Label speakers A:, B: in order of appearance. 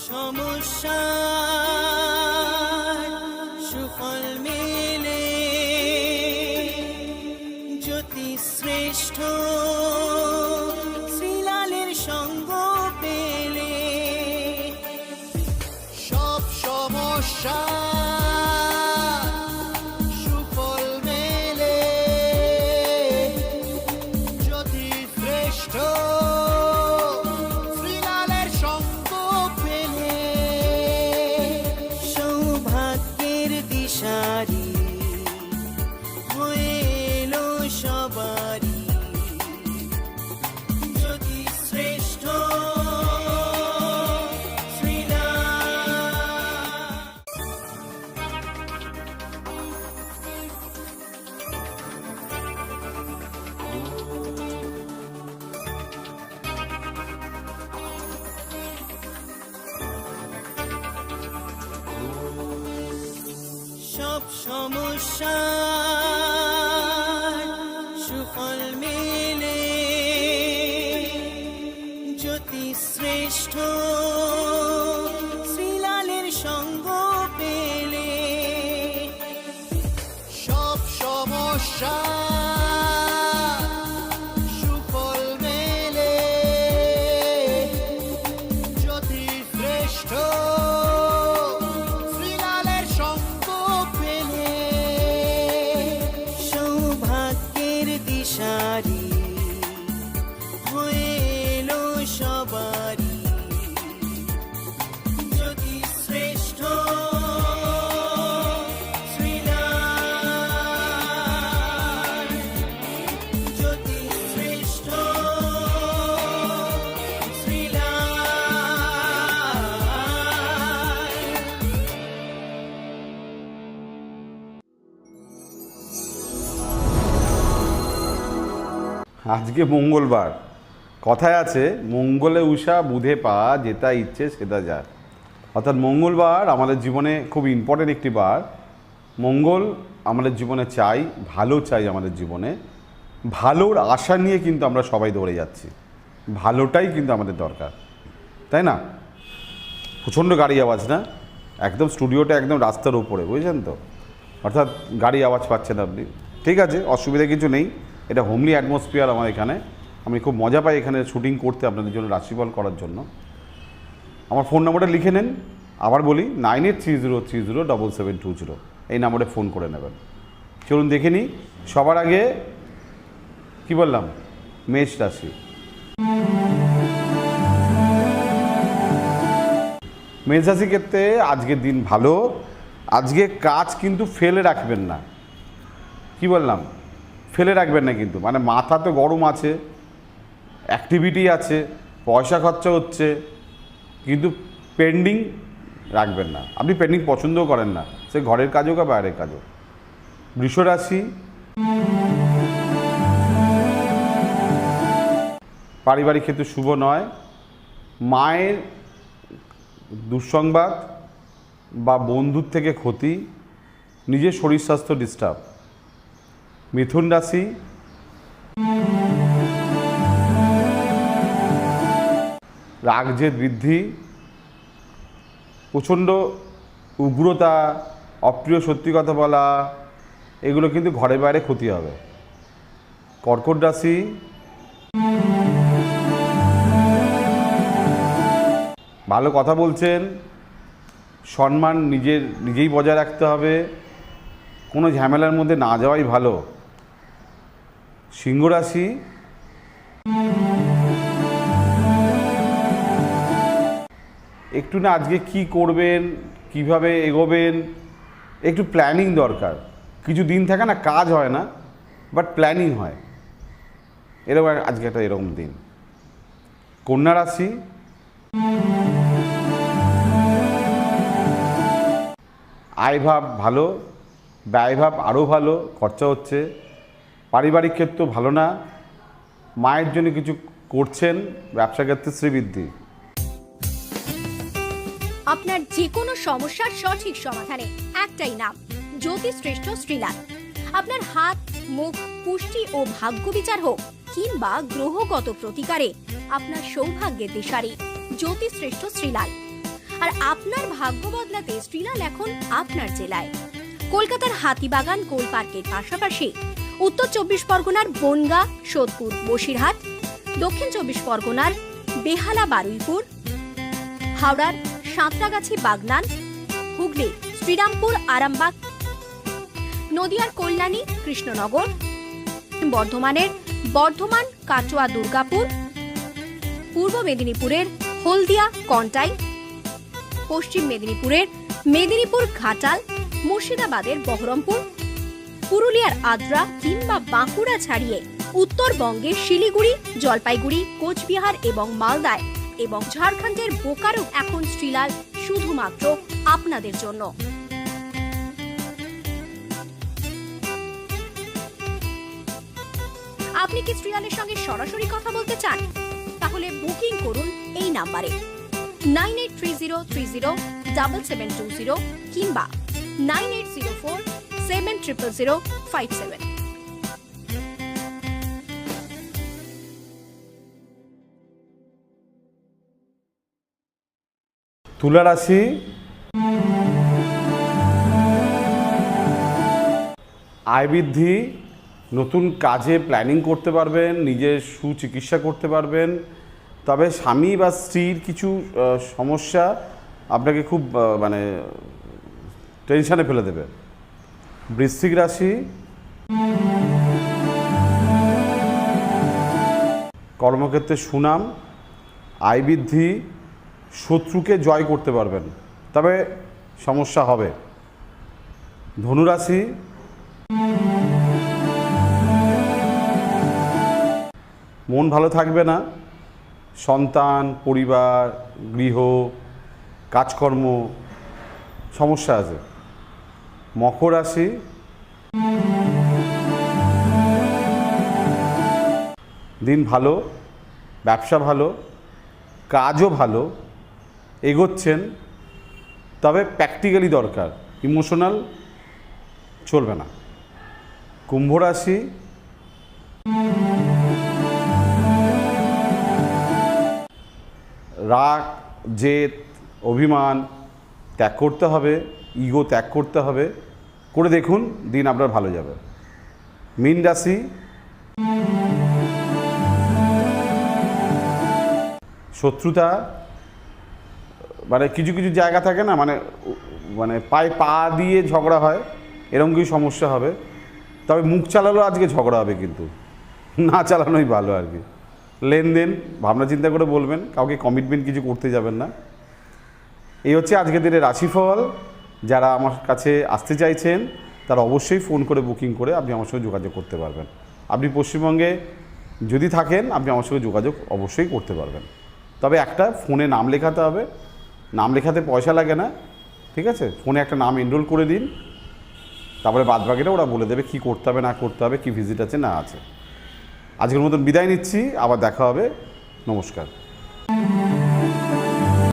A: সমস্যা সুফল মেলে জ্যোতি শ্রেষ্ঠ শ্রীলালের সঙ্গ পেলে
B: সব সমস্যা সুফল মেলে জ্যোতি শ্রেষ্ঠ শ্রীলালের সঙ্গ পেলে
A: সৌভাগ্যের দিশারি হয়ে এলো সবারই জ্যোতি শ্রেষ্ঠ সব সমস্যা সুফল মেলে জ্যোতি শ্রেষ্ঠ শ্রীলালের সঙ্গ পেলে
B: সব সমস্যা সুফল মেলে জ্যোতি শ্রেষ্ঠ শ্রীলালের সঙ্গ পেলে
A: সৌভাগ্যের দিশারি হয়ে এলো সবারই জ্যোতি শ্রেষ্ঠ শ্রীলাল জ্যোতি শ্রেষ্ঠ শ্রীলাল
C: আজকে মঙ্গলবার, কথায় আছে মঙ্গলে উষা বুধে পা, যেটা ইচ্ছে সেটা যা। অর্থাৎ মঙ্গলবার আমাদের জীবনে খুব ইম্পর্টেন্ট একটি বার। মঙ্গল আমাদের জীবনে চাই, ভালো চাই আমাদের জীবনে। ভালোর আশা নিয়ে কিন্তু আমরা সবাই দৌড়ে যাচ্ছি, ভালোটাই কিন্তু আমাদের দরকার, তাই না? প্রচণ্ড গাড়ি আওয়াজ না, একদম স্টুডিওটা একদম রাস্তার উপরে, বুঝছেন তো? অর্থাৎ গাড়ি আওয়াজ পাচ্ছেন আপনি, ঠিক আছে, অসুবিধা কিছু নেই। এটা হোমলি অ্যাটমসফিয়ার আমার এখানে, আমি খুব মজা পাই এখানে শুটিং করতে, আপনাদের জন্য রাশিফল করার জন্য। আমার ফোন নাম্বারটা লিখে নেন, আবার বলি 9830307720, এই নাম্বারে ফোন করে নেবেন। চলুন দেখে নিই। সবার আগে কি বললাম, মেষ রাশি। মেষ রাশি ক্ষেত্রে আজকের দিন ভালো। আজকে কাজ কিন্তু ফেলে রাখবেন না, কি বললাম, ফেলে রাখবেন না কিন্তু, মানে মাথা তো গরম আছে, অ্যাক্টিভিটি আছে, পয়সা খরচা হচ্ছে, কিন্তু পেন্ডিং রাখবেন না। আপনি পেন্ডিং পছন্দও করেন না, সে ঘরের কাজ হোক বা বাইরের কাজ হোক। বৃষ রাশি, পারিবারিক ক্ষেত্রে শুভ নয়। মায়ের দুঃসংবাদ বা বন্ধুর থেকে ক্ষতি, নিজের শরীর স্বাস্থ্য ডিস্টার্ব। মিথুন রাশি, রাগ জেদ বৃদ্ধি, প্রচণ্ড উগ্রতা, অপ্রিয় সত্যি কথা বলা, এগুলো কিন্তু ঘরে বাইরে ক্ষতি হবে। কর্কট রাশি, ভালো কথা বলছেন, সম্মান নিজেই বজায় রাখতে হবে, কোনো ঝামেলার মধ্যে না যাওয়াই ভালো। সিংহ রাশি, একটু না আজকে কি করবেন, কিভাবে এগোবেন, একটু প্ল্যানিং দরকার। কিছু দিন থাকে না কাজ হয় না, বাট প্ল্যানিং হয়, এরকম আজকে একটা এরকম দিন। কন্যা রাশি, আয়ভাব ভালো, ব্যয়ভাব আরও ভালো, খরচা হচ্ছে। পারিবারিক ক্ষেত্র ভালো না, মায়ের জন্য কিছু করছেন, ব্যবসা ক্ষেত্রে শ্রীবৃদ্ধি।
D: আপনার যে কোনো সমস্যার সঠিক সমাধানে একটাই নাম, জ্যোতিশ্রেষ্ঠ শ্রীলাল। আপনার হাত, মুখ, পুষ্টি ও ভাগ্য বিচার হোক কিংবা গ্রহগত প্রতিকারে আপনার সৌভাগ্যের দিশারি জ্যোতিশ্রেষ্ঠ শ্রীলাল। আর আপনার ভাগ্য বদলাতে শ্রীলাল এখন আপনার জেলায়। কলকাতার হাতিবাগান কোল পার্কের পাশাপাশি উত্তর 24 পরগনার বনগাঁ, সোদপুর, বসিরহাট, দক্ষিণ 24 পরগনার বেহালা, বারুইপুর, হাওড়ার সাঁতরাগাছি, বাগনান, হুগলি শ্রীরামপুর, আরামবাগ, নদিয়ার কল্যাণী, কৃষ্ণনগর, বর্ধমানের বর্ধমান, কাটোয়া, দুর্গাপুর, পূর্ব মেদিনীপুরের হলদিয়া, কন্টাই, পশ্চিম মেদিনীপুরের মেদিনীপুর, ঘাটাল, মুর্শিদাবাদের বহরমপুর, পুরুলিয়ার আদ্রা কিংবা বাঁকুড়া ছাড়িয়ে উত্তরবঙ্গের শিলিগুড়ি, জলপাইগুড়ি, কোচবিহার এবং মালদায় এবং ঝাড়খণ্ডের বোকারো এখন শ্রীলাল শুধুমাত্র আপনাদের জন্য। আপনি কি শ্রীলালের সঙ্গে সরাসরি কথা বলতে চান? তাহলে বুকিং করুন এই নাম্বারে 9830307720 কিংবা 9804700057।
C: তুলা রাশি, আয় বৃদ্ধি, নতুন কাজে প্ল্যানিং করতে পারবেন, নিজের সুচিকিৎসা করতে পারবেন। তবে স্বামী বা স্ত্রীর কিছু সমস্যা আপনাকে খুব মানে টেনশানে ফেলে দেবে। বৃশ্চিক রাশি, কর্মক্ষেত্রে সুনাম, আয় বৃদ্ধি, শত্রুকে জয় করতে পারবেন, তবে সমস্যা হবে। ধনুরাশি, মন ভালো থাকবে না, সন্তান, পরিবার, গৃহ, কাজকর্ম সমস্যা আছে। মকর রাশি, দিন ভালো, ব্যবসা ভালো, কাজও ভালো, এগোচ্ছেন, তবে প্র্যাকটিক্যালি দরকার, ইমোশনাল চলবে না। কুম্ভ রাশি, রাগ, জেদ, অভিমান ত্যাগ করতে হবে, ইগো ত্যাগ করতে হবে, করে দেখুন দিন আপনার ভালো যাবে। মীন রাশি, শত্রুতা, মানে কিছু কিছু জায়গা থাকে না, মানে মানে পায়ে পা দিয়ে ঝগড়া হয়, এরকম কিছু সমস্যা হবে। তবে মুখ চালালেও আজকে ঝগড়া হবে, কিন্তু না চালানোই ভালো আর কি। লেনদেন ভাবনা চিন্তা করে বলবেন, কাউকে কমিটমেন্ট কিছু করতে যাবেন না। এই হচ্ছে আজকের দিনের রাশিফল। যারা আমার কাছে আসতে চাইছেন তারা অবশ্যই ফোন করে বুকিং করে আপনি আমার সঙ্গে যোগাযোগ করতে পারবেন। আপনি পশ্চিমবঙ্গে যদি থাকেন আপনি আমার সঙ্গে যোগাযোগ অবশ্যই করতে পারবেন। তবে একটা ফোনে নাম লেখাতে হবে, নাম লেখাতে পয়সা লাগে না, ঠিক আছে? ফোনে একটা নাম এনরোল করে দিন, তারপরে বাদবাকিটা ওরা বলে দেবে কী করতে হবে না করতে হবে, কী ভিজিট আছে না আছে। আজকের মতন বিদায় নিচ্ছি, আবার দেখা হবে, নমস্কার।